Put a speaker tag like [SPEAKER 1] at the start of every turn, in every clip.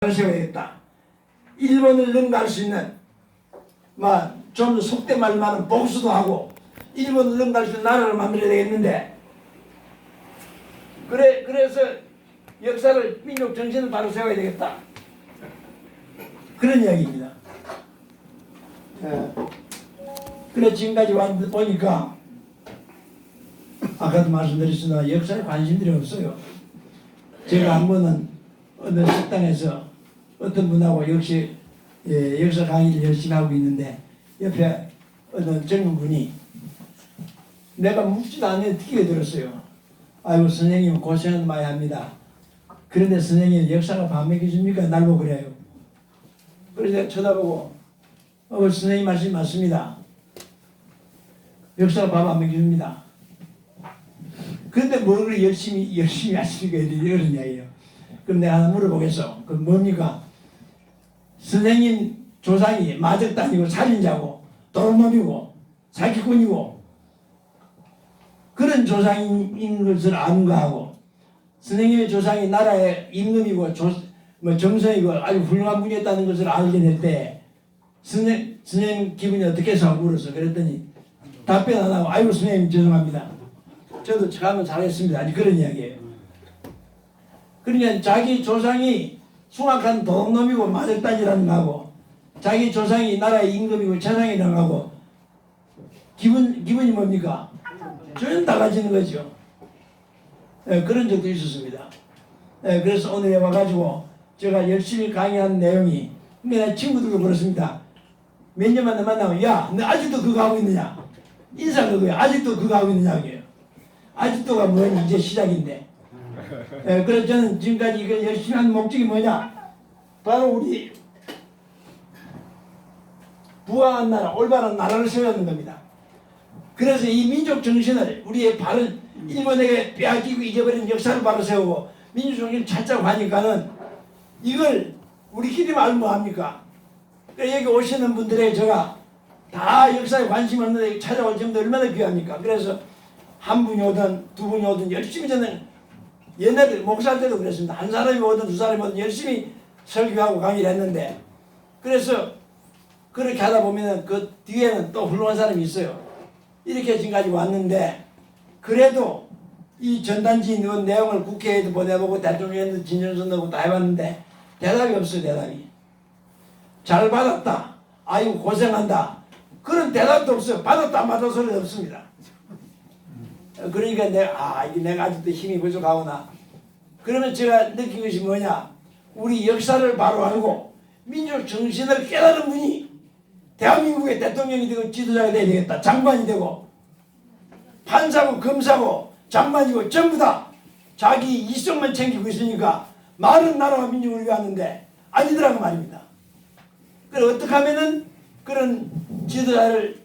[SPEAKER 1] 세워야겠다. 일본을 능가할 수 있는 좀 더 속된 말로는 복수도 하고 일본을 능가할 수 있는 나라를 만들어야 되겠는데 그래서 역사를 민족 정신을 바로 세워야 되겠다. 그런 이야기입니다. 그래 지금까지 보니까 아까도 말씀드렸으나 역사에 관심들이 없어요. 제가 한 번은 어느 식당에서 어떤 분하고 역시 역사 강의를 열심히 하고 있는데 옆에 어떤 젊은 분이 내가 묻지도 않는 튀게 들었어요. 아이고 선생님 고생은 많이 합니다. 그런데 선생님 역사가 밥 먹여줍니까? 날 보고 그래요. 그래서 내가 쳐다보고 선생님 말씀이 맞습니다. 역사가 밥 안 먹여줍니다. 그런데 뭘 그렇게 열심히 하시니까 이런 이야기예요. 그럼 내가 하나 물어보겠어. 그럼 뭡니까? 선생님 조상이 마적도 아니고 살인자고 도둑놈이고 사기꾼이고 그런 조상인 것을 아는가 하고 선생님의 조상이 나라의 임금이고 정서이고 아주 훌륭한 분이었다는 것을 알게 될 때 선생님 기분이 어떻게 해서 물었어. 그랬더니 답변 안 하고 아이고 선생님 죄송합니다. 저도 처음은 잘했습니다. 아니 그런 이야기예요. 그러니까 자기 조상이 숭악한 도둑놈이고 마적단이라는 거하고 자기 조상이 나라의 임금이고 최상이라는 거하고 기분이 뭡니까? 전혀 달라지는 거죠. 그런 적도 있었습니다. 그래서 오늘 와가지고 제가 열심히 강의하는 내용이 내 친구들도 그렇습니다. 몇 년 만에 만나면 야 너 아직도 그거 하고 있느냐? 인사 그거야. 아직도 그거 하고 있느냐? 아직도가 뭐니 이제 시작인데. 그래서 저는 지금까지 이걸 열심히 한 목적이 뭐냐? 바로 우리 부강한 나라, 올바른 나라를 세우는 겁니다. 그래서 이 민족 정신을 우리의 바른 일본에게 빼앗기고 잊어버린 역사를 바로 세우고 민족 정신을 찾자고 하니까는 이걸 우리끼리 말면 뭐합니까? 여기 오시는 분들에게 제가 다 역사에 관심 없는데 찾아올 정도 얼마나 귀합니까? 그래서 한 분이 오든 두 분이 오든 열심히 저는 옛날에 목사할 때도 그랬습니다. 한 사람이 오든 두 사람이 오든 열심히 설교하고 강의를 했는데 그래서 그렇게 하다 보면 그 뒤에는 또 훌륭한 사람이 있어요. 이렇게 지금까지 왔는데 그래도 이 전단지 넣은 내용을 국회에도 보내보고 대통령에도 진정서 넣고 다 해봤는데 대답이 없어요. 대답이. 잘 받았다. 아이고 고생한다. 그런 대답도 없어요. 받았다 안 받았다 소리도 없습니다. 그러니까 내가 아직도 힘이 부족하구나. 그러면 제가 느낀 것이 뭐냐? 우리 역사를 바로 알고 민족 정신을 깨달은 분이 대한민국의 대통령이 되고 지도자가 되어야 되겠다. 장관이 되고 판사고 검사고 장관이고 전부 다 자기 이성만 챙기고 있으니까 많은 나라와 민족을 위하는데 아니더라고 말입니다. 그래서 어떻게 하면은 그런 지도자를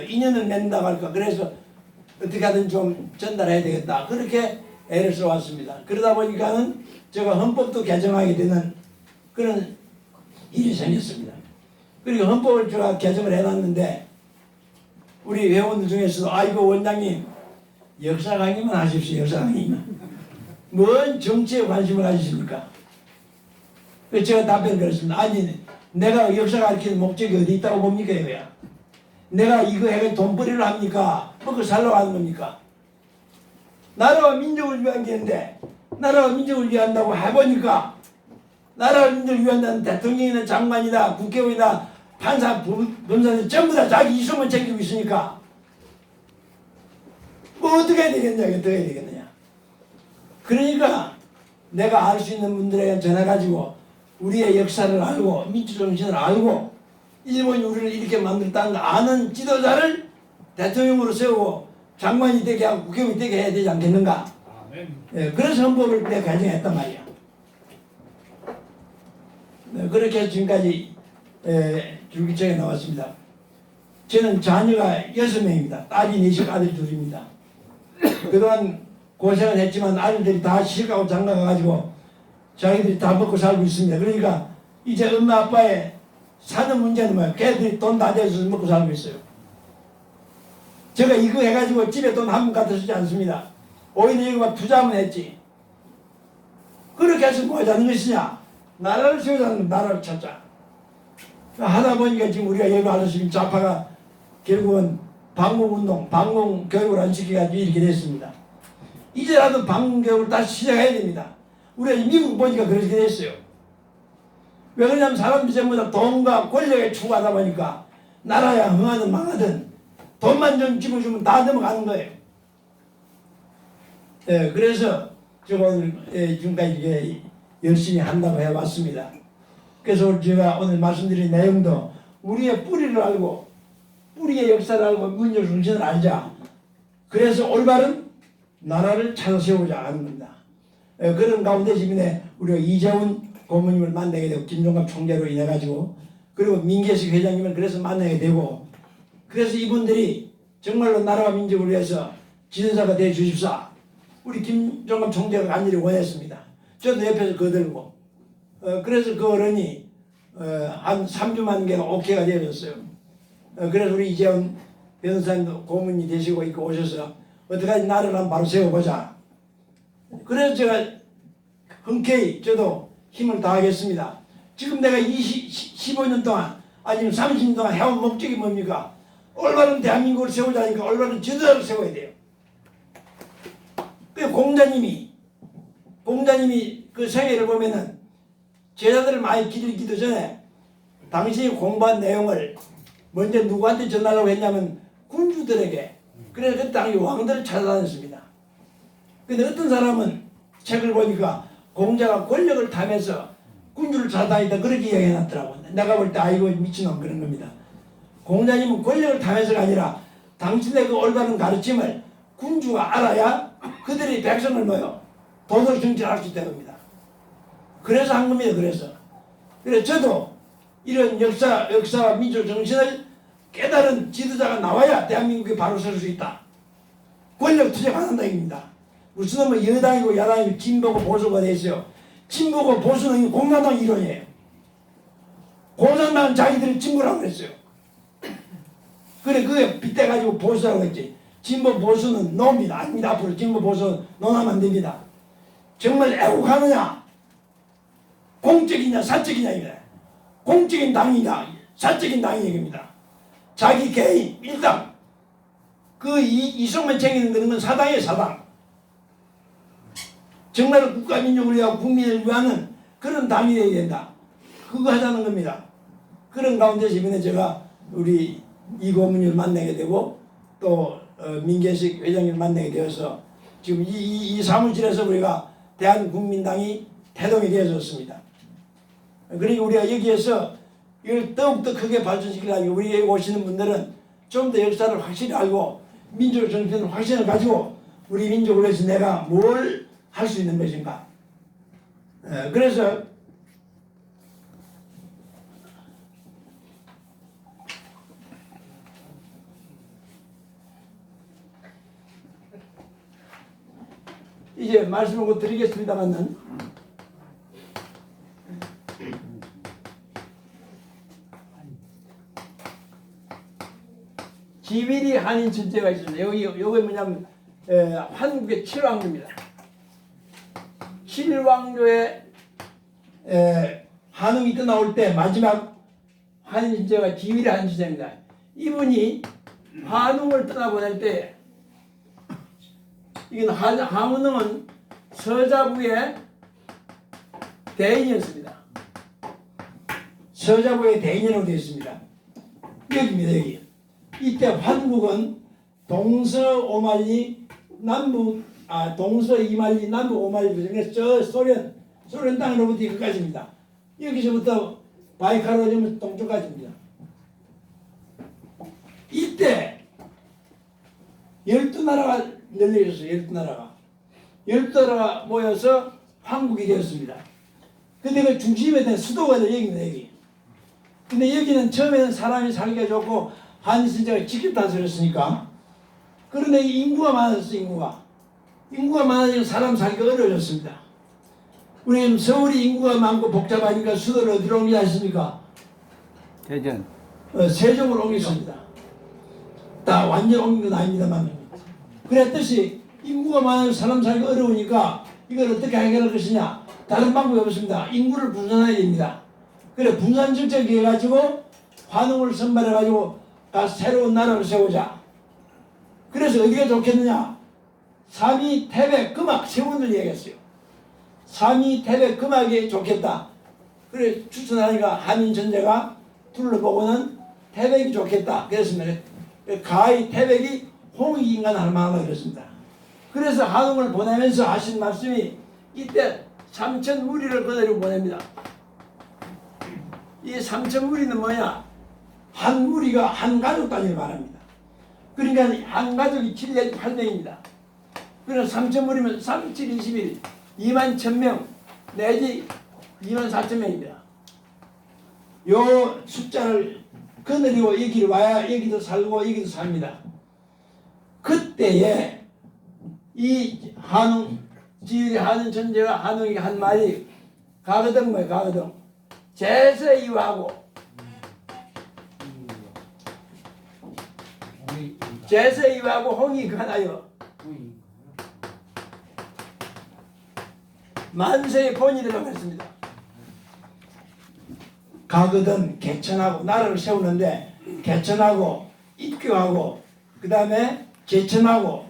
[SPEAKER 1] 인연을 맺는다고 할까. 그래서 어떻게 하든 좀 전달해야 되겠다. 그렇게 애를 써왔습니다. 그러다 보니까는 제가 헌법도 개정하게 되는 그런 일이 생겼습니다. 그리고 헌법을 제가 개정을 해놨는데 우리 회원들 중에서도 아이고 원장님 역사 강의만 하십시오. 역사 강의만. 뭔 정치에 관심을 가지십니까? 그래서 제가 답변을 드렸습니다. 아니 내가 역사 가르치는 목적이 어디 있다고 봅니까 이거야. 내가 이거 해가 돈벌이를 합니까? 먹고 살려고 하는 겁니까? 나라와 민족을 위한 게인데 나라와 민족을 위한다고 해보니까 나라와 민족을 위한다는 대통령이나 장관이나 국회의원이나 판사, 검사들 전부 다 자기 이성만 챙기고 있으니까 뭐 어떻게 해야 되겠냐, 어떻게 해야 되겠느냐. 그러니까 내가 알 수 있는 분들에게 전해가지고 우리의 역사를 알고 민주정신을 알고 일본이 우리를 이렇게 만들었다는 걸 아는 지도자를 대통령으로 세우고 장관이 되게 하고 국회의원이 되게 해야 되지 않겠는가. 그래서 헌법을 내가 개정했단 말이야. 그렇게 해서 지금까지 줄기차게 나왔습니다. 저는 자녀가 6명입니다. 딸이 4씩 아들이 2입니다. 그동안 고생을 했지만 아들들이 다 시집가고 장가가가지고 자기들이 다 먹고 살고 있습니다. 그러니까 이제 엄마 아빠의 사는 문제는 뭐예요? 걔들이 돈 다 대서 먹고 살고 있어요. 제가 이거 해가지고 집에 돈 한 푼 갖다 쓰지 않습니다. 오히려 이거 막 투자하면 했지. 그렇게 해서 뭐 하자는 것이냐? 나라를 세우자는 나라를 찾자. 하다 보니까 지금 우리가 여기 알았으면 좌파가 결국은 방공운동, 방공교육을 안 시켜가지고 이렇게 됐습니다. 이제라도 방공교육을 다시 시작해야 됩니다. 우리가 미국 보니까 그렇게 됐어요. 왜 그러냐면 사람들이 전부 다 돈과 권력에 추구하다 보니까 나라야 흥하든 망하든 돈만 좀 집어주면 다 넘어가는 거예요. 예, 그래서 제가 오늘 지금까지 이게 열심히 한다고 해왔습니다. 그래서 제가 오늘 말씀드린 내용도 우리의 뿌리를 알고 뿌리의 역사를 알고 민족 정신을 알자. 그래서 올바른 나라를 찾아 세우자 하는 겁니다. 그런 가운데 지금에 우리가 이재훈 고모님을 만나게 되고 김종갑 총재로 인해 가지고 그리고 민계식 회장님을 그래서 만나게 되고 그래서 이분들이 정말로 나라와 민족을 위해서 지도자가 되어 주십사. 우리 김종갑 총재가 간절히 원했습니다. 저도 옆에서 거들고 그래서 그 어른이 한 3주 만에 오케이가 되어졌어요. 그래서 우리 이재훈 변호사님도 고문이 되시고 있고 오셔서 어떡하지 나라를 한번 바로 세워보자. 그래서 제가 흔쾌히 저도 힘을 다하겠습니다. 지금 내가 15년 동안 아니면 30년 동안 해온 목적이 뭡니까? 올바른 대한민국을 세우자니까 올바른 지도자를 세워야 돼요. 그 공자님이 그 생애를 보면은 제자들을 많이 기르기도 전에 당신이 공부한 내용을 먼저 누구한테 전하려고 했냐면 군주들에게. 그래서 그 당시 왕들을 찾아다녔습니다. 근데 어떤 사람은 책을 보니까 공자가 권력을 타면서 군주를 찾아다니다 그렇게 이야기해놨더라고. 내가 볼 때 아이고 미친놈 그런 겁니다. 공자님은 권력을 타면서가 아니라 당신의 그 올바른 가르침을 군주가 알아야 그들이 백성을 뭐요 도덕 정치를 할 수 있다는 겁니다. 그래서 한 겁니다. 그래서 저도 이런 역사와 민족 정신을 깨달은 지도자가 나와야 대한민국이 바로 설 수 있다. 권력 투쟁 안 한다 입니다. 무슨 놈은 여당이고 야당이고 진보고 보수가 돼 있어요. 진보고 보수는 공산당 이론이에요. 공산당은 자기들이 진보라고 그랬어요. 그래 그게 빗대가지고 보수라고 했지. 진보 보수는 노입니다. 아닙니다. 앞으로 진보 보수는 논하면 안 됩니다. 정말 애국하느냐 공적이냐 사적이냐 이거야. 공적인 당이냐 사적인 당이 얘기입니다. 자기 개인 일당 그 이성만 챙기는 그런 사당이에요. 사당. 정말 국가민족을 위하고 국민을 위하는 그런 당이 되어야 된다. 그거 하자는 겁니다. 그런 가운데서 이번에 제가 우리 이 고문을 만나게 되고 또 민계식 회장님을 만나게 되어서 지금 이 사무실에서 우리가 대한국민당이 태동이 되어졌습니다. 그리고 우리가 여기에서 이걸 더욱더 크게 발전시키려고 우리 여기 오시는 분들은 좀 더 역사를 확실히 알고 민족 정신을 확신을 가지고 우리 민족을 위해서 내가 뭘 할 수 있는 것인가. 그래서 이제 말씀을 곧 드리겠습니다만은 지위리 한인 전제가 있습니다. 여기 뭐냐면 한국의 7왕조입니다. 7왕조의 한웅이 끝나올 때 마지막 한인 전제가 지위리 한인 전제입니다. 이분이 한웅을 떠나보낼 때 이건 한웅은 서자부의 대인이었습니다. 서자부의 대인이라고 되어 있습니다. 여기입니다. 여기. 이때 한국은 동서 오만리 동서 이만리 남북 오만리 그래서 저 소련 땅으로부터 여기까지입니다. 여기서부터 바이칼로 동쪽까지입니다. 이때 12나라가 널려 있었어요. 12나라가. 12나라가 모여서 한국이 되었습니다. 근데 그 중심에 대한 수도가 여기입니다. 여기. 근데 여기는 처음에는 사람이 살기가 좋고 한신자가 지켰다 그랬으니까. 그런데 인구가 많아졌어요. 인구가 많아지면 사람 살기가 어려워졌습니다. 우리 지금 서울이 인구가 많고 복잡하니까 수도를 어디로 옮기지 않습니까?
[SPEAKER 2] 대전.
[SPEAKER 1] 세종으로 옮겼습니다. 다 완전 옮긴 건 아닙니다만. 그랬듯이 인구가 많아서 사람 살기 어려우니까 이걸 어떻게 해결할 것이냐. 다른 방법이 없습니다. 인구를 분산해야 됩니다. 그래 분산 정책이 해가지고 환웅을 선발해가지고 새로운 나라를 세우자. 그래서 어디가 좋겠느냐? 삼위 태백 금악 세운들 얘기했어요. 삼위 태백 금악이 좋겠다. 그래 추천하니까 한인 전제가 둘러보고는 태백이 좋겠다. 그랬습니다. 가히 태백이 홍익 인간 할 만하다 그랬습니다. 그래서 한웅을 보내면서 하신 말씀이 이때 삼천 무리를 그대로 보냅니다. 이 삼천 무리는 뭐냐? 한 무리가 한 가족 단위를 말합니다. 그러니까 한 가족이 7 내지 8명입니다. 그래서 3천 무리면 3, 7, 21 2만 1,000명 내지 2만 4천 명입니다. 요 숫자를 거느리고 여기를 와야 여기도 살고 여기도 삽니다. 그때에 이 한웅 지율이 한웅 천재가 한웅이 한 말이 가거등 뭐예요? 가거등 제세이와하고 제세이와하고 홍이 하나요. 만세의 본이라고 했습니다. 가거든 개천하고 나라를 세우는데 개천하고 입교하고 그 다음에 제천하고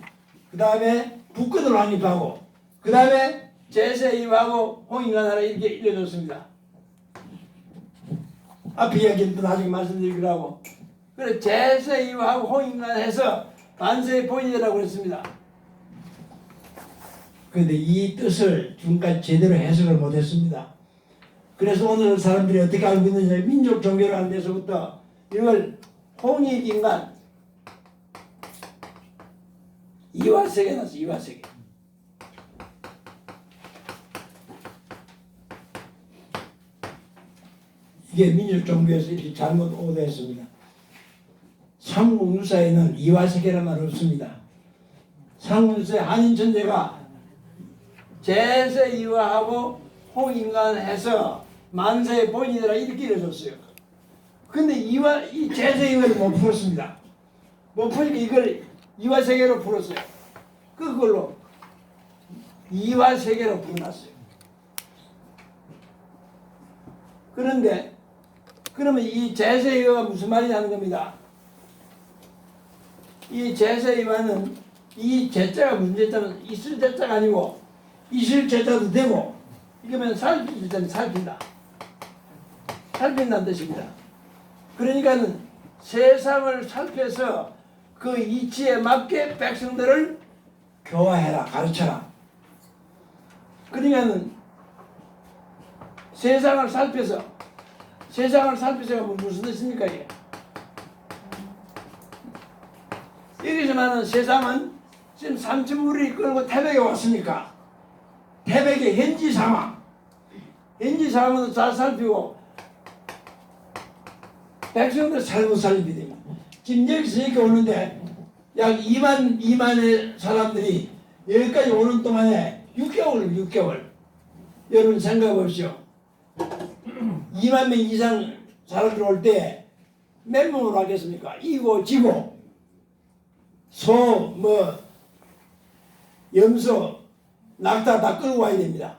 [SPEAKER 1] 그 다음에 북근을 확립하고 그 다음에 제세임하고 홍인가 나라 이렇게 일러줬습니다. 앞에 이야기는 나중에 말씀드리기로 그래 제세임하고 홍인가 해서 만세의 본이라고 했습니다. 그런데 이 뜻을 지금까지 제대로 해석을 못했습니다. 그래서 오늘 사람들이 어떻게 알고 있느냐 민족 종교를 하는 데서부터 이걸 홍익인간 이화세계 나서 이화세계 이게 민족 종교에서 이렇게 잘못 오해했습니다. 삼국유사에는 이화세계란 말 없습니다. 삼국유사에 한인 천재가 제세이화하고 홍인간 해서 만세의 본이더라 이렇게 이뤄졌어요. 근데 이 제세이화를 못 풀었습니다. 못 풀니까 이걸 이화세계로 풀었어요. 그걸로 이화세계로 풀어놨어요. 그런데 그러면 이 제세이화가 무슨 말이냐는 겁니다. 이 제세이화는 이 제자가 무슨 제자면 있을 제자가 아니고 있을 제자도 되고 이거면 살필 제자는 살핀다. 살핀다는 뜻입니다. 그러니까는 세상을 살펴서 그 이치에 맞게 백성들을 교화해라, 가르쳐라. 그러니까는 세상을 살펴서가 무슨 뜻입니까? 이게? 여기서 말하는 세상은 지금 삼천무리 끌고 태백에 왔으니까 태백의 현지 상황을 잘 살피고 백성들 살고 살리게 됩니다. 지금 여기서 이렇게 오는데 약 2만의 사람들이 여기까지 오는 동안에 6개월 여러분 생각해 보십시오. 2만 명 이상 사람들 올 때 몇 명으로 하겠습니까? 이고 지고 소 염소 낙타 다 끌고 와야 됩니다.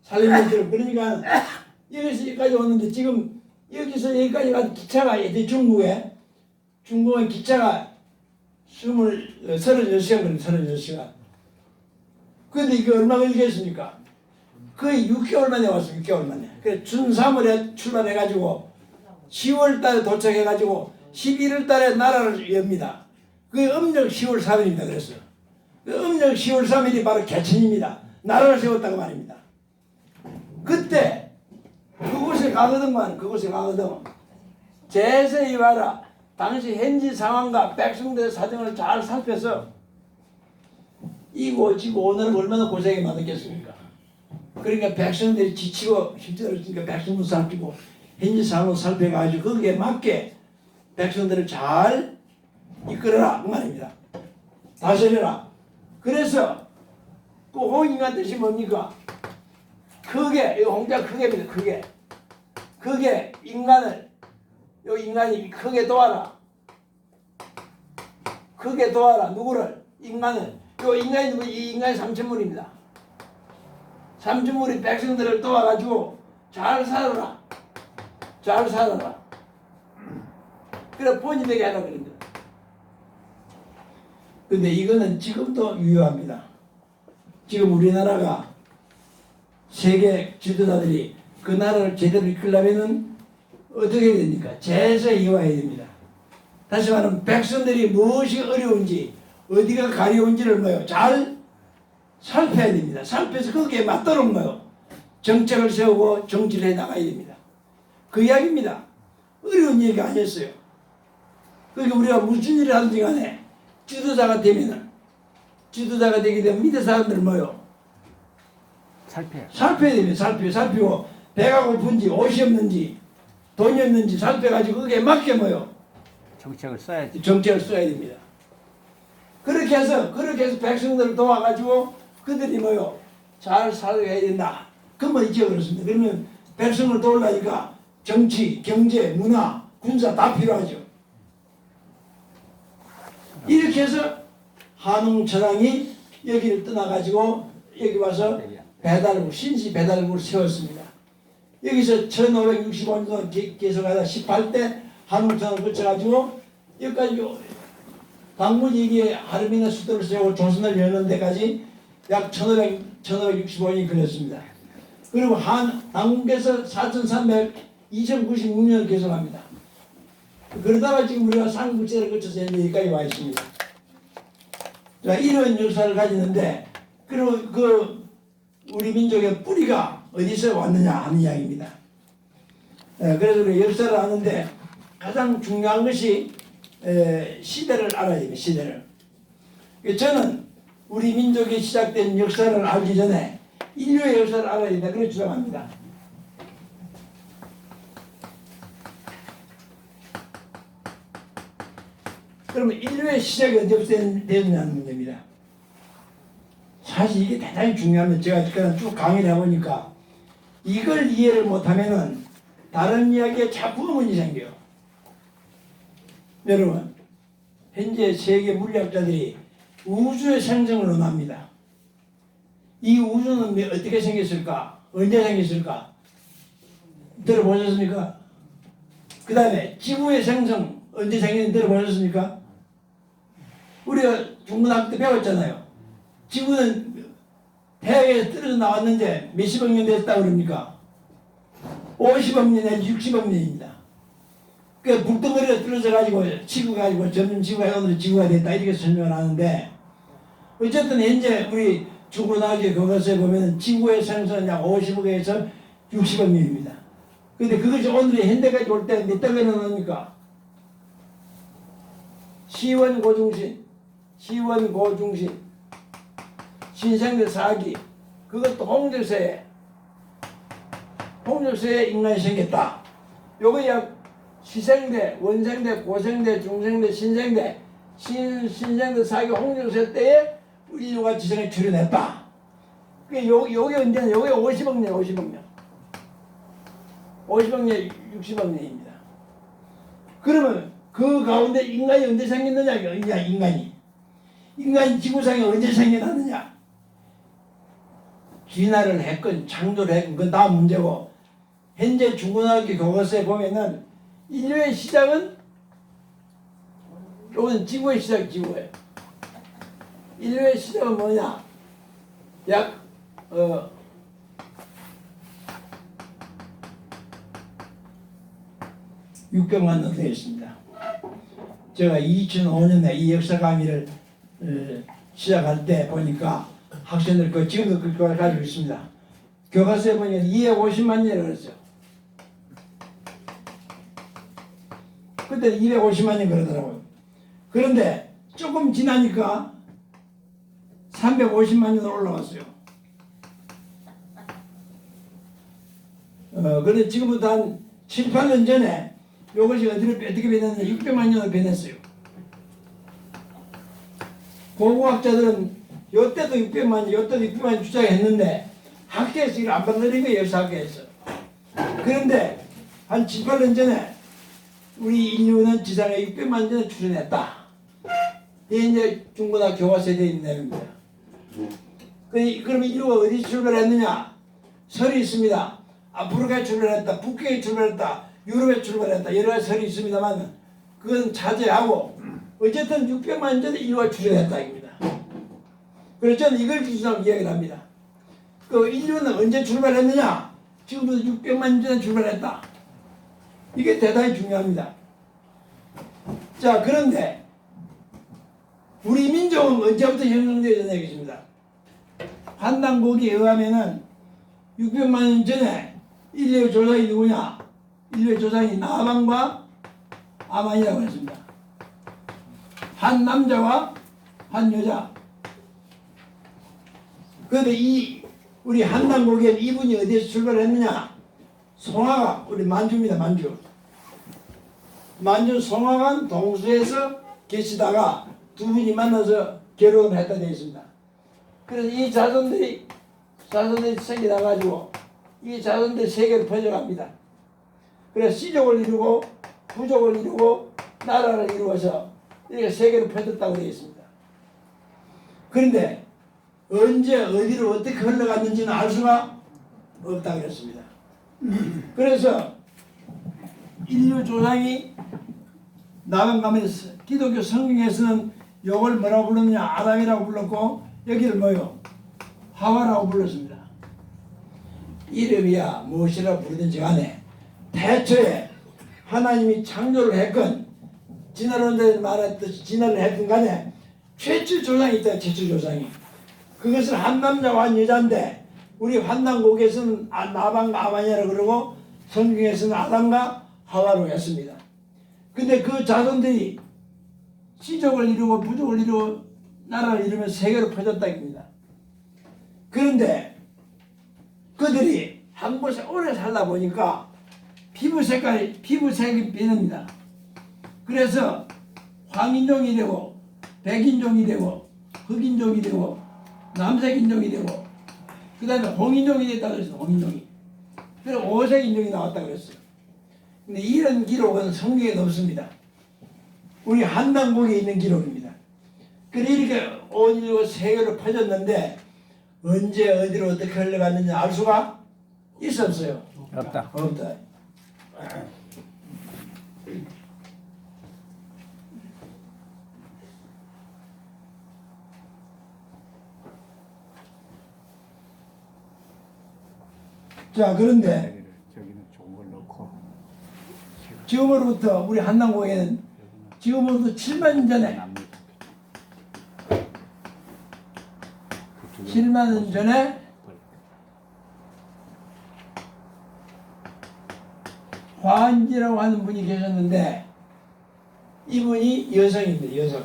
[SPEAKER 1] 살림꾼들 그러니까 여기서 여기까지 오는데 지금 여기서 여기까지 가는 기차가 중국의 기차가 36시간 걸립니다. 36시간. 그런데 이게 얼마 걸리겠습니까? 거의 6개월 만에 왔어요. 6개월 만에. 그래서 준3월에 출발해가지고 10월 달에 도착해가지고 11월 달에 나라를 엽니다. 그게 음력 10월 3일입니다. 그래서 그 음력 10월 3일이 바로 개천입니다. 나라를 세웠다고 말입니다. 그때 그곳에 가거든만 제세이와라 당시 현지 상황과 백성들의 사정을 잘 살펴서 이고 지고 오늘은 얼마나 고생이 많았겠습니까? 그러니까 백성들이 지치고 힘들었으니까 백성도 살피고 현지 상황을 살펴가지고 거기에 맞게 백성들을 잘 이끌어라 그 말입니다. 다스려라. 그래서 그 홍인간 뜻이 뭡니까? 크게, 이거 홍자 크게입니다. 크게 인간을 요 인간이 크게 도와라. 크게 도와라. 누구를? 인간을. 요 인간이 누구? 이 인간이 삼천물입니다. 삼중 우리 백성들을 도와가지고 잘 살아라. 잘 살아라. 그래 본이 되게 하라 그럽니다. 근데 이거는 지금도 유효합니다. 지금 우리나라가 세계 지도자들이 그 나라를 제대로 이끌려면은 어떻게 해야 됩니까? 제세 이용해야 됩니다. 다시 말하면 백성들이 무엇이 어려운지 어디가 가려운지를 뭐요 잘 살펴야 됩니다. 살펴서 거기에 맞도록 뭐요 정책을 세우고 정치를 해 나가야 됩니다. 그 이야기입니다. 어려운 얘기가 아니었어요. 그러니까 우리가 무슨 일을 하든지 간에 지도자가 되게 되면 밑에 사람들은 뭐요 살펴야 됩니다. 살피고 배가 고픈지 옷이 없는지 돈이 없는지 살펴가지고 거기에 맞게 뭐요
[SPEAKER 2] 정책을 써야지.
[SPEAKER 1] 정책을 써야 됩니다. 그렇게 해서 백성들을 도와가지고 그들이 뭐요 잘 살아가야 된다. 그만 이제 그렇습니다. 그러면 백성을 도우려니까 정치, 경제, 문화, 군사 다 필요하죠. 이렇게 해서 한웅천왕이 여기를 떠나가지고 여기 와서 배달부, 신시 배달부를 세웠습니다. 여기서 1565년 계속하다 18대 한웅천왕을 거쳐가지고 여기까지 당무지기에 하루미나 수도를 세우고 조선을 여는 데까지 약 1565년이 걸렸습니다. 그리고 당국에서 2096년을 계속합니다. 그러다가 지금 우리가 삼국제를 거쳐서 여기까지 와 있습니다. 자, 이런 역사를 가지는데, 그리고 우리 민족의 뿌리가 어디서 왔느냐 하는 이야기입니다. 그래서 우리 역사를 아는데 가장 중요한 것이 시대를 알아야 됩니다. 시대를. 저는 우리 민족이 시작된 역사를 알기 전에 인류의 역사를 알아야 된다. 그렇게 주장합니다. 그러면 인류의 시작이 언제부터 되느냐는 문제입니다. 사실 이게 대단히 중요합니다. 제가 쭉 강의를 해보니까 이걸 이해를 못하면은 다른 이야기에 자꾸 의문이 생겨요. 여러분, 현재 세계 물리학자들이 우주의 생성을 논합니다. 이 우주는 어떻게 생겼을까? 언제 생겼을까? 들어보셨습니까? 그 다음에 지구의 생성 언제 생겼는지 들어보셨습니까? 우리가 중고등학교 때 배웠잖아요. 지구는 태양에서 떨어져 나왔는데 몇십억 년 됐다고 그럽니까? 50억 년 내지 60억 년입니다. 그 물덩어리가 떨어져 가지고 점점 지구가 오늘 지구가 됐다 이렇게 설명을 하는데, 어쨌든 현재 우리 중고등학교 교과서에 보면 지구의 생성은 약 50억에서 60억 년입니다. 근데 그것이 오늘의 현대까지 올 때 몇 단계나 나옵니까? 시원고중신, 신생대 4기, 그것도 홍적세에 인간이 생겼다. 요거 약 시생대, 원생대, 고생대, 중생대, 신생대, 신생대 4기 홍적세 때에 인류가 지성에 출현했다. 요게 언제냐? 요게 50억 년, 60억 년입니다. 그러면 그 가운데 인간이 언제 생겼느냐? 인간이 지구상에 언제 생겨났느냐? 진화를 했건 창조를 했건 그건 다음 문제고, 현재 중고등학교 교과서에 보면은 인류의 시작은 요건 지구의 시작, 지구예요. 인류의 시작은 뭐냐? 약 600만 년 되었습니다. 제가 2005년에 이 역사 강의를 시작할 때 보니까 학생들 지금도 그 교과를 가지고 있습니다. 교과서에 보니까 250만 년이라고 그랬어요. 그때 250만 년 그러더라고요. 그런데 조금 지나니까 350만 년으로 올라갔어요. 그런데 지금부터 한 7, 8년 전에 이것이 어떻게 변했느냐, 600만 년으로 변했어요. 고고학자들은 요때도 600만 년, 요때도 600만 년 주장했는데 학계에서 이걸 안 받아들인 거예요, 역사학계에서. 그런데 한 7, 8년 전에 우리 인류는 지상에 600만 년 전에 출현했다. 이게 이제 중고등학교 교과서에 되어 있는 내용입니다. 그러면 인류가 어디서 출발했느냐? 설이 있습니다. 아프리카에 출발했다, 북경에 출발했다, 유럽에 출발했다, 여러 가지 설이 있습니다만 그건 자제하고 어쨌든 600만 년 전에 인류가 출현했다 입니다. 그래서 저는 이걸 기준으로 이야기를 합니다. 그 인류는 언제 출발했느냐? 지금부터 600만 년 전에 출발했다. 이게 대단히 중요합니다. 자, 그런데 우리 민족은 언제부터 형성되었냐 이것입니다. 한당고기에 의하면은 600만 년 전에 인류의 조상이 누구냐? 인류의 조상이 나방과 아만이라고 했습니다. 한 남자와 한 여자. 그런데 이 우리 한당고기엔 이분이 어디에서 출발했느냐? 송화가 우리 만주입니다. 만주. 만주 송화관 동수에서 계시다가 두 분이 만나서 결혼을 했다 되어 있습니다. 그래서 이 자손들이 생겨나가지고 이 자손들이 세계로 퍼져갑니다. 그래서 시족을 이루고 부족을 이루고 나라를 이루어서 이렇게 세계로 퍼졌다고 되어 있습니다. 그런데 언제 어디로 어떻게 흘러갔는지는 알 수가 없다고 했습니다. 그래서 인류 조상이 나간 가면서 기독교 성경에서는 이걸 뭐라고 불렀느냐? 아담이라고 불렀고 여기를 뭐요? 하와라고 불렀습니다. 이름이야 무엇이라고 부르든지 간에 태초에 하나님이 창조를 했건 진화론자들이 말했듯이 진화를 했든 간에 최초 조상이 있다. 최초 조상이. 그것은 한 남자와 한 여자인데 우리 환단곡에서는 나방과 아만이라고 그러고 성경에서는 아담과 하와로 했습니다. 근데 그 자손들이 시족을 이루고 부족을 이루고 나라를 이루면서 세계로 퍼졌다 입니다. 그런데 그들이 한 곳에 오래 살다 보니까 피부색이 변합니다. 그래서 황인종이 되고 백인종이 되고 흑인종이 되고 남색인종이 되고 그 다음에 홍인종이 됐다고 그랬어요. 홍인종이. 그래서 오색인종이 나왔다고 그랬어요. 근데 이런 기록은 성경에 없습니다. 우리 한당국에 있는 기록입니다. 그래 이렇게 온 인류가 세계로 퍼졌는데 언제 어디로 어떻게 흘러갔는지 알 수가 있었어요.
[SPEAKER 2] 없다.
[SPEAKER 1] 없다. 자, 그런데
[SPEAKER 2] 저기는 좋은 걸 넣고
[SPEAKER 1] 지금으로부터 우리 한남고에는 지금으로부터 7만 년 전에
[SPEAKER 2] 납니다.
[SPEAKER 1] 7만 년 전에 화한지라고 하는 분이 계셨는데 이분이 여성입니다. 여성.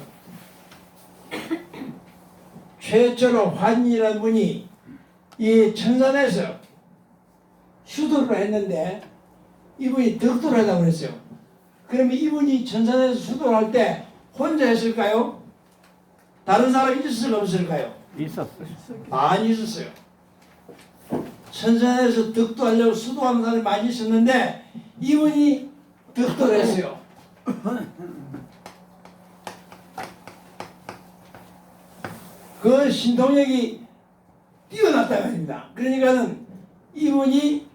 [SPEAKER 1] 최초로 환이라는 분이 이 천산에서 수도를 했는데 이분이 덕도를 하다고 그랬어요. 그러면 이분이 천산에서 수도를 할 때 혼자 했을까요? 다른 사람이 있었을까 없을까요?
[SPEAKER 2] 있었어요.
[SPEAKER 1] 많이 있었어요. 천산에서 덕도하려고 수도하는 사람이 많이 있었는데 이분이 덕도를 했어요. 그 신통력이 뛰어났다고 합니다. 그러니까는 이분이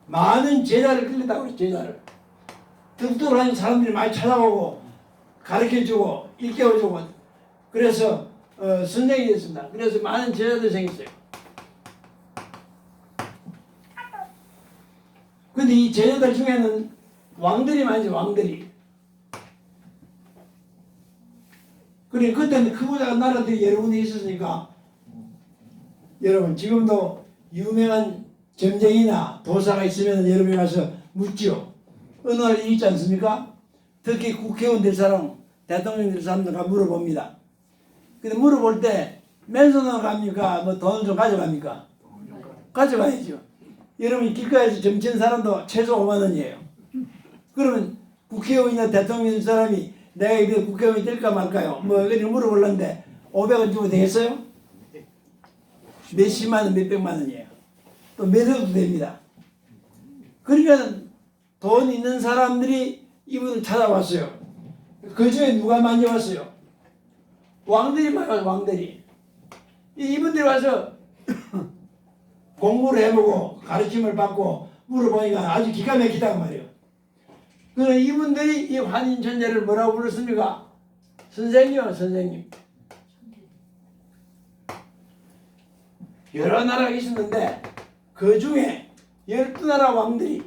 [SPEAKER 1] 많은 제자를 끌렸다고 그래요. 제자를. 덕도를 하는 사람들이 많이 찾아오고 가르쳐주고 일깨워주고 그래서 선생이 됐습니다. 그래서 많은 제자들이 생겼어요. 근데 이 제자들 중에는 왕들이 많죠. 왕들이. 그래 그때는 크고작은 나라들이 여러 군데 있었으니까 여러분 지금도 유명한 점쟁이나 도사가 있으면 여러분이 가서 묻죠. 어느 날 일 있지 않습니까? 특히 국회의원 될 사람, 대통령 될 사람들 가 물어봅니다. 근데 물어볼 때 맨손으로 갑니까? 뭐 돈을 좀 가져갑니까? 가져가야죠. 여러분이 길가에서 점치는 사람도 최소 5만 원이에요. 그러면 국회의원이나 대통령 될 사람이 내가 이렇게 국회의원이 될까 말까요? 뭐 이렇게 물어보려는데 500원 주면 되겠어요? 몇십만 원, 몇백만 원이에요. 또 몇억도 됩니다. 그러니까 돈 있는 사람들이 이분을 찾아왔어요. 그 중에 누가 많이 왔어요? 왕들이 많이 와서 왕들이. 이분들이 와서 공부를 해보고 가르침을 받고 물어보니까 아주 기가 막히다고 말이에요. 그러나 이분들이 이 환인천재를 뭐라고 불렀습니까? 선생님이요, 선생님. 여러 나라가 있었는데 그 중에 12나라 왕들이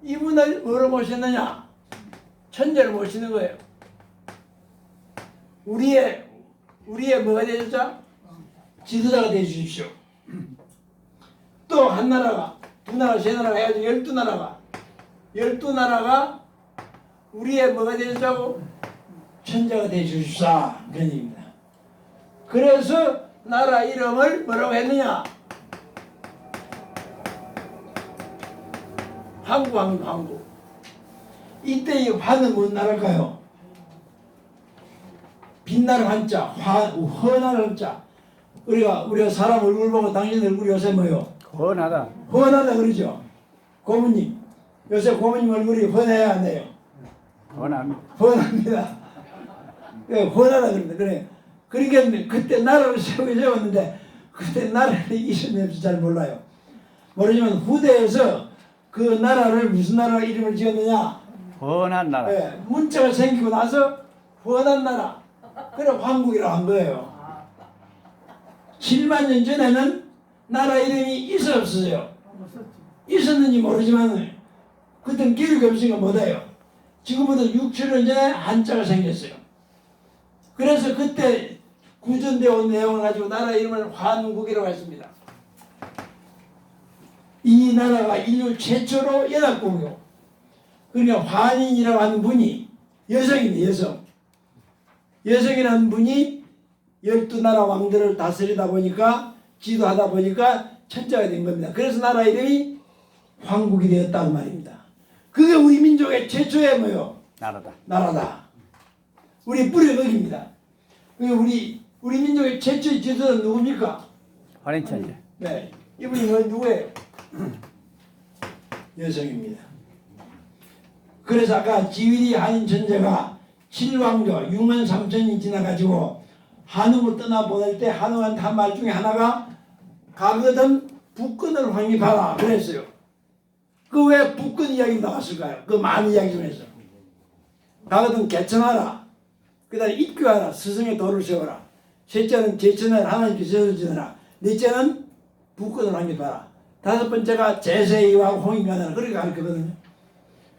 [SPEAKER 1] 이분을 뭐로 모셨느냐? 천재를 모시는 거예요. 우리의 뭐가 되셨죠? 지도자가 되주십시오. 또 한 나라가, 두 나라, 세 나라가 해가지고 12나라가 우리의 뭐가 되셨다고? 천재가 되주십사. 그런 얘기입니다. 그래서 나라 이름을 뭐라고 했느냐? 한국. 이때 이 화는 뭔 나라일까요? 빛나는 한자, 헌한 한자. 우리가 사람 얼굴 보고 당신 얼굴이 요새 뭐요?
[SPEAKER 2] 헌하다.
[SPEAKER 1] 헌하다 그러죠. 고모님, 요새 고모님 얼굴이 헌해야 안 돼요?
[SPEAKER 2] 헌합니다.
[SPEAKER 1] 헌합니다. 헌하다 그런다. 그래. 그러니까 그때 나라를 세웠는데 그때 나라를 있었는지 잘 몰라요. 모르지만 후대에서 그 나라를 무슨 나라 이름을 지었느냐?
[SPEAKER 2] 헌한 나라.
[SPEAKER 1] 네, 문자가 생기고 나서 헌한 나라. 그래 황국이라고 한 거예요. 7만 년 전에는 나라 이름이 있었어요. 있었는지 모르지만 그때는 기록이 없으니까 못해요. 지금부터 6, 7년 전에 한자가 생겼어요. 그래서 그때 구전되어 온 내용을 가지고 나라 이름을 환국이라고 했습니다. 이 나라가 인류 최초로 연합국이고, 그러니까 환인이라고 하는 분이 여성입니다. 여성이라는 분이 12나라 왕들을 다스리다 보니까, 지도하다 보니까 천자가 된 겁니다. 그래서 나라 이름이 황국이 되었다는 말입니다. 그게 우리 민족의 최초의 뭐요? 나라다. 우리 뿌리가 거기입니다. 우리 민족의 최초의 지도자는 누굽니까?
[SPEAKER 2] 환인천재.
[SPEAKER 1] 네, 이분이 누구예요? 여성입니다. 그래서 아까 지위리 한인천재가 7왕조 6만 3천이 지나가지고 한웅을 떠나보낼 때 한웅한테 한 말 중에 하나가 가거든 북근을 확립하라 그랬어요. 그 왜 북근 이야기 나왔을까요? 그 많은 이야기 중에서 가거든 개천하라, 그 다음에 입교하라, 스승의 도를 세워라, 셋째는 제천을 하나님께 세워서 지내라, 넷째는 북근을 확립하라, 다섯 번째가 제세이와 홍인간하라. 그렇게 가르쳤거든요.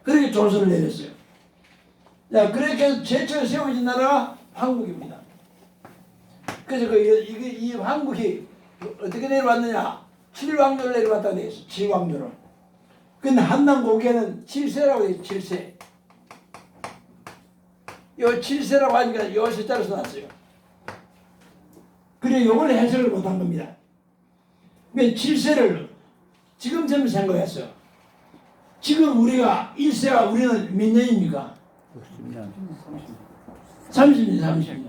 [SPEAKER 1] 그렇게 조서를 내렸어요. 자, 그렇게 해서 최초에 세워진 나라가 한국입니다. 그래서 이 한국이 어떻게 내려왔느냐? 7왕조를 내려왔다고 되어 있어요. 7왕조를. 근데 한남고개는 7세라고 되어 있어요. 7세. 요 7세라고 하니까 요 숫자로 써놨어요. 그래 요걸 해석을 못한 겁니다. 그러니까 7세를 지금처럼 생각했어요. 지금 우리가 1세가 우리는 몇 년입니까? 30년.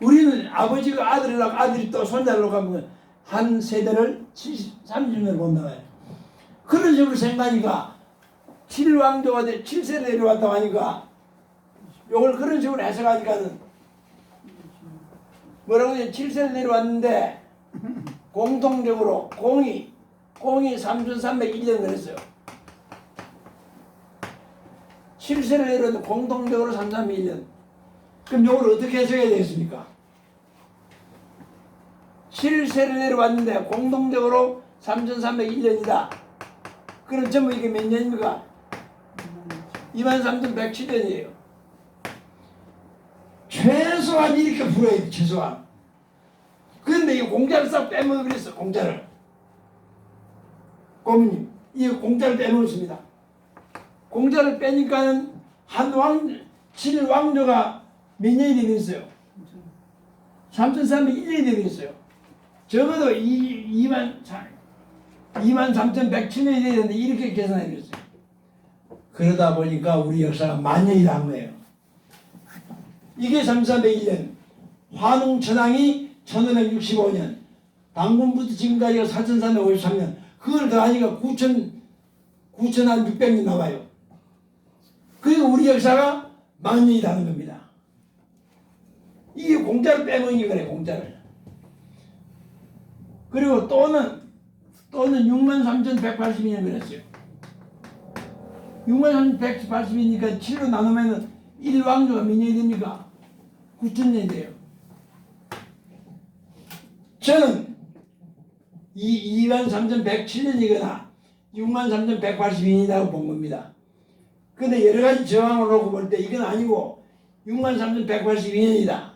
[SPEAKER 1] 우리는 아버지가 아들이라고 아들이 또 손자로 가면 한 세대를 30년을 본다고 해요. 그런 식으로 생각하니까 7왕조가 7세를 내려왔다고 하니까 요걸 그런 식으로 해석하니까는 뭐라고 해요? 7세를 내려왔는데 공통적으로 공이 3301년 그랬어요. 7세를 내려왔는데 공통적으로 3301년. 그럼 요걸 어떻게 해석해야 되겠습니까? 7세를 내려왔는데 공통적으로 3301년이다. 그럼 전부 이게 몇 년입니까? 23,107년이에요. 최소한 이렇게 풀어야 돼, 최소한. 그런데 이 공자를 싹 빼먹어버렸어, 공자를. 고모님, 이 공자를 빼먹었습니다. 공자를 빼니까는 한왕, 7왕조가 몇 년이 되겠어요? 3,301년이 되겠어요. 적어도 23,107년이 되는데 이렇게 계산해 줬어요. 그러다 보니까 우리 역사가 만년이 난 거예요. 이게 3,301년, 환웅천왕이 1,565년, 당군부터 지금까지가 4,353년, 그걸 더하니까 9,600년 나와요. 그리고 우리 역사가 만년이 다는 겁니다. 이게 공자를 빼먹은 게 그래, 공자를. 그리고 또는 63,182년 그랬어요. 63,182니까 7로 나누면 1왕조가 몇 년이 됩니까? 9,000년이 돼요. 저는 23,107년이거나 63,182년이라고 본 겁니다. 근데 여러 가지 정황을 놓고 볼 때 이건 아니고 63,182년이다.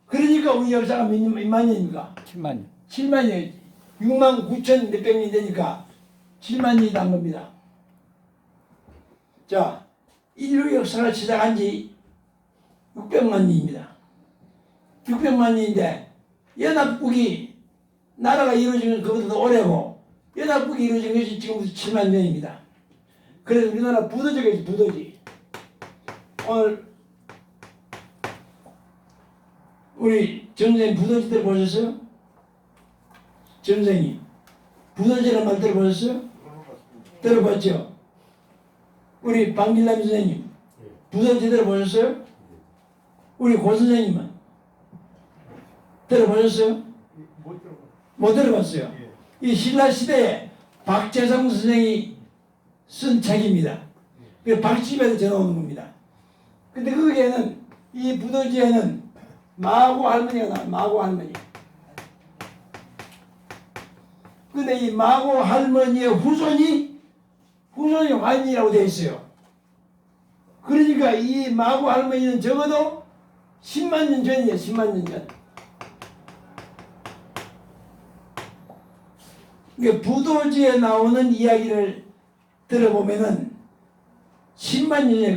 [SPEAKER 1] 그러니까 우리 역사가 몇만 년입니까?
[SPEAKER 2] 7만 년.
[SPEAKER 1] 7만 년, 69,000 몇백 년이 되니까 7만 년이 단 겁니다. 자, 인류 역사가 시작한 지 600만 년입니다. 600만 년인데 연합국이 나라가 이루어진 건 그보다 더 오래고 연합국이 이루어진 것이 지금부터 7만 년입니다. 그래서 우리나라 부도지겠지, 부도지. 오늘 우리 전생님 부도지들 보셨어요? 전생님 부도지라는 말 들어보셨어요? 들어봤죠? 우리 방길남 선생님 부도지 들어보셨어요? 우리 고 선생님은 들어보셨어요? 못 들어봤어요. 이 신라 시대에 박재성 선생이 쓴 책입니다. 그 박집에서 전해오는 겁니다. 근데 거기에는 이 부도지에는 마고 할머니가 나와요. 마고 할머니. 근데 이 마고 할머니의 후손이 환인이라고 되어 있어요. 그러니까 이 마고 할머니는 적어도 10만 년 전이에요. 10만 년 전. 그러니까 부도지에 나오는 이야기를 들어보면은 10만 년에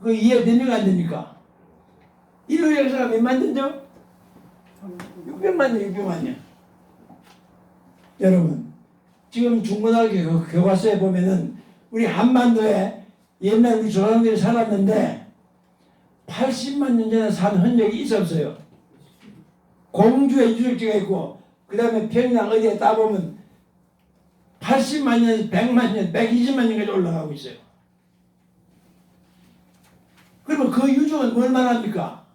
[SPEAKER 1] 그 이해됩니까 안 됩니까? 인류 역사가 몇만 년죠? 600만 년, 600만 년. 여러분, 지금 중고등학교 교과서에 보면은 우리 한반도에 옛날 우리 조상들이 살았는데 80만 년 전에 산 흔적이 있어 없어요? 공주의 유적지가 있고 그 다음에 평양 어디에 따보면 80만 년, 100만 년, 120만 년까지 올라가고 있어요. 그러면 그 유적은 뭘 말합니까?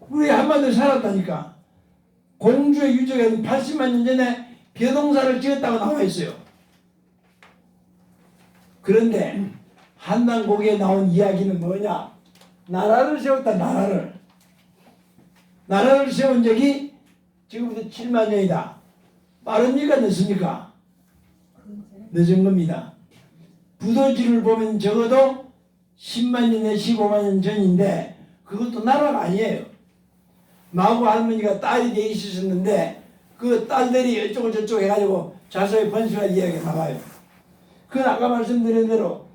[SPEAKER 1] 우리 한반도에 살았다니까. 공주의 유적에는 80만 년 전에 벼동사를 지었다고 나와 있어요. 그런데 한남고기에 나온 이야기는 뭐냐? 나라를 세웠다. 나라를 세운 적이 지금부터 7만 년이다. 빠릅니까? 늦습니까? 늦은 겁니다. 부도지를 보면 적어도 10만 년에 15만 년 전인데 그것도 나라가 아니에요. 마고 할머니가 딸이 돼 있었는데 그 딸들이 어쩌고 저쩌고 해가지고 자소의 번식한 이야기가 나와요. 그건 아까 말씀드린 대로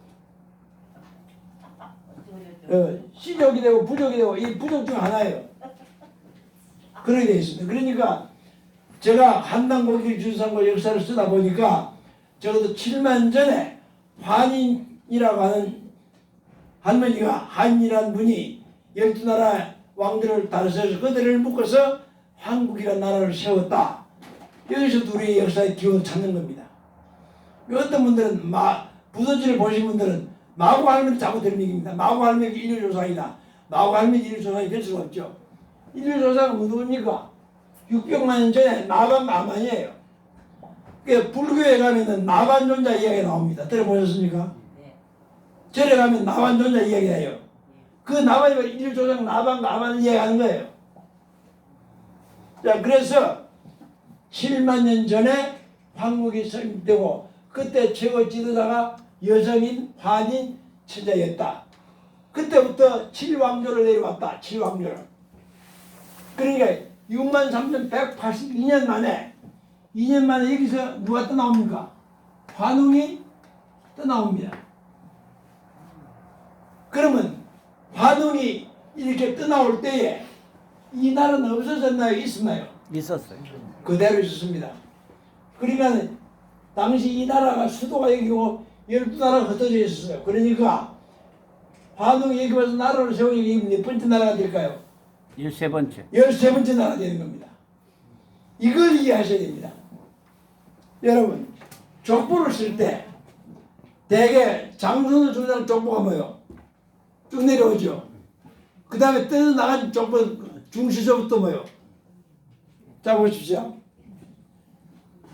[SPEAKER 1] 시족이 되고 부족이 되고 이 부족 중 하나예요. 그렇게 되어 있습니다. 그러니까 제가 한남고기 주상고 역사를 쓰다 보니까 적어도 7만 전에 환인이라고 하는 할머니가 한이라는 분이 12나라 왕들을 다스려서 그들을 묶어서 한국이라는 나라를 세웠다. 여기서 우리의 역사의 기운을 찾는 겁니다. 어떤 분들은 부서지를 보신 분들은 마고 할머니 자꾸 들먹입니다. 마고 할머니 인류조상이다. 마고 할머니 인류조상이 될 수가 없죠. 인류조상은 누굽니까? 600만 년 전에 마반이에요. 불교에 가면은 나반존자 이야기가 나옵니다. 들어보셨습니까? 절에 가면 나반존자 이야기가 해요. 그 나반이 인류조상 나반을 이야기하는 거예요. 자, 그래서 7만 년 전에 황국이 설립되고 그때 최고 지도자가 여성인 환인 천자였다. 그때부터 7왕조를 내려왔다. 7왕조를. 그러니까 63,182년 만에 2년 만에 여기서 누가 떠나옵니까? 환웅이 떠나옵니다. 그러면 환웅이 이렇게 떠나올 때에 이 나라는 없어졌나요? 있었나요?
[SPEAKER 2] 있었어요.
[SPEAKER 1] 그대로 있었습니다. 그러니까 당시 이 나라가 수도가 여기고 12나라가 흩어져 있었어요. 그러니까 환웅이 여기 와서 나라를 세우니 이게 몇 번째 나라가 될까요?
[SPEAKER 2] 13번째.
[SPEAKER 1] 13번째 나라 되는 겁니다. 이걸 이해하셔야 됩니다. 여러분, 족보를 쓸 때 대개 장손을 주는 족보가 뭐예요? 쭉 내려오죠. 그 다음에 뜯어나간 족보 중시서부터 뭐예요? 자 보십시오.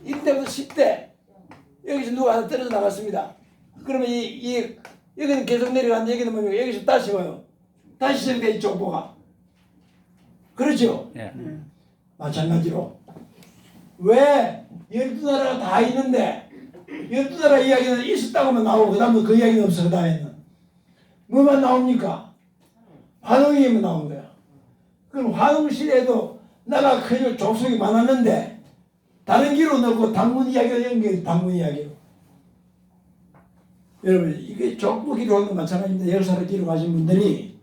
[SPEAKER 1] 1대부터 10대 여기서 누가 하나 떨어져 나갔습니다. 그러면 여기는 계속 내려가는데 여기는 뭡니까? 여기서 다시 와요. 다시 시작돼 족보가. 그렇죠?
[SPEAKER 2] 예.
[SPEAKER 1] 마찬가지로 왜 12나라가 다 있는데 12나라 이야기는 있었다고만 나오고 그 다음에 그 이야기는 없어. 그 다음에는 뭐만 나옵니까? 환웅이만 나온 거야. 그럼 환웅 시대에도 나라가 크고 족속이 많았는데 다른 길로 넣고 당문 이야기가 연결해. 당문 이야기로. 여러분 이게 족보 기록하는 마찬가지입니다. 역사를 기록하신 분들이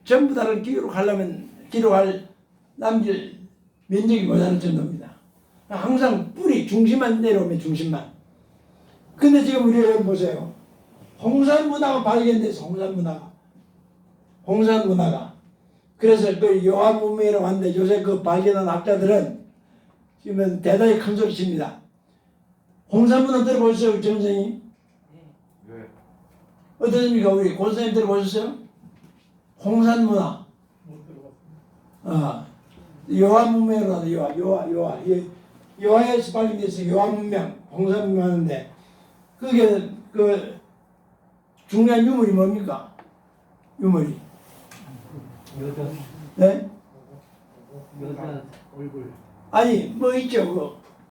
[SPEAKER 1] 전부 다를 기록하려면 기록할 남길 면적이 모자랄 정도입니다. 항상 뿌리 중심만 내려오면 중심만. 근데 지금 우리가 여기 보세요. 홍산 문화가 발견돼서 홍산 문화가 그래서 그 요한 문명이라고 하는데 요새 그 발견한 학자들은 지금 대단히 큰 소리 칩니다. 홍산 문화 들어보셨어요, 정 선생님?
[SPEAKER 3] 네.
[SPEAKER 1] 어떠십니까? 우리 고 선생님 들어보셨어요? 홍산 문화. 요한 문명으로 하는 요하에서 발견돼서 요한 문명, 홍산 문명 하는데 그게 그 중요한 유물이 뭡니까? 유물이.
[SPEAKER 3] 여자
[SPEAKER 1] 네?
[SPEAKER 3] 얼굴.
[SPEAKER 1] 아니 뭐 있죠 그